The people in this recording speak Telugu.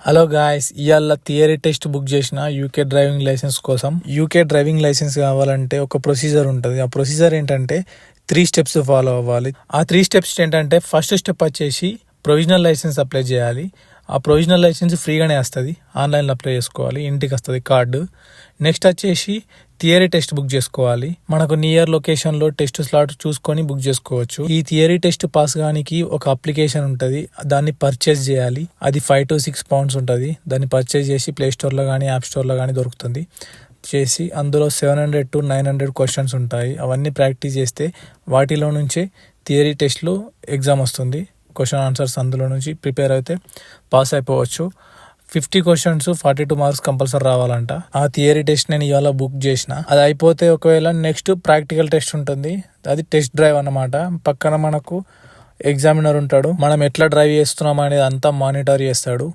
హలో గాయస్, ఇవాళ థియరీ టెస్ట్ బుక్ చేసిన యూకే డ్రైవింగ్ లైసెన్స్ కోసం. యూకే డ్రైవింగ్ లైసెన్స్ కావాలంటే ఒక ప్రొసీజర్ ఉంటుంది. ఆ ప్రొసీజర్ ఏంటంటే 3 స్టెప్స్ ఫాలో అవ్వాలి. ఆ 3 స్టెప్స్ ఏంటంటే, ఫస్ట్ స్టెప్ వచ్చేసి ప్రొవిజనల్ లైసెన్స్ అప్లై చేయాలి. ఆ ప్రొవిజనల్ లైసెన్స్ ఫ్రీగానే వస్తుంది, ఆన్లైన్లో అప్లై చేసుకోవాలి, ఇంటికి వస్తుంది కార్డు. నెక్స్ట్ వచ్చేసి థియరీ టెస్ట్ బుక్ చేసుకోవాలి. మనకు నియర్ లొకేషన్లో టెస్ట్ స్లాట్ చూసుకొని బుక్ చేసుకోవచ్చు. ఈ థియరీ టెస్ట్ పాస్ కానికి ఒక అప్లికేషన్ ఉంటుంది, దాన్ని పర్చేస్ చేయాలి. అది 5 to 6 pounds ఉంటుంది. దాన్ని పర్చేస్ చేసి ప్లే స్టోర్లో కానీ యాప్ స్టోర్లో కానీ దొరుకుతుంది. చేసి అందులో 700 to 900 క్వశ్చన్స్ ఉంటాయి. అవన్నీ ప్రాక్టీస్ చేస్తే వాటిలో నుంచే థియరీ టెస్ట్లో ఎగ్జామ్ వస్తుంది. క్వశ్చన్ ఆన్సర్స్ అందులో నుంచి ప్రిపేర్ అయితే పాస్ అయిపోవచ్చు. 50 questions 42 marks కంపల్సరీ రావాలంట. ఆ థియరీ టెస్ట్ నేను ఇవాళ బుక్ చేసిన. అది అయిపోతే ఒకవేళ నెక్స్ట్ ప్రాక్టికల్ టెస్ట్ ఉంటుంది. అది టెస్ట్ డ్రైవ్ అన్నమాట. పక్కన మనకు ఎగ్జామినర్ ఉంటాడు. మనం ఎట్లా డ్రైవ్ చేస్తున్నాం అనేది అంతా మానిటర్ చేస్తాడు.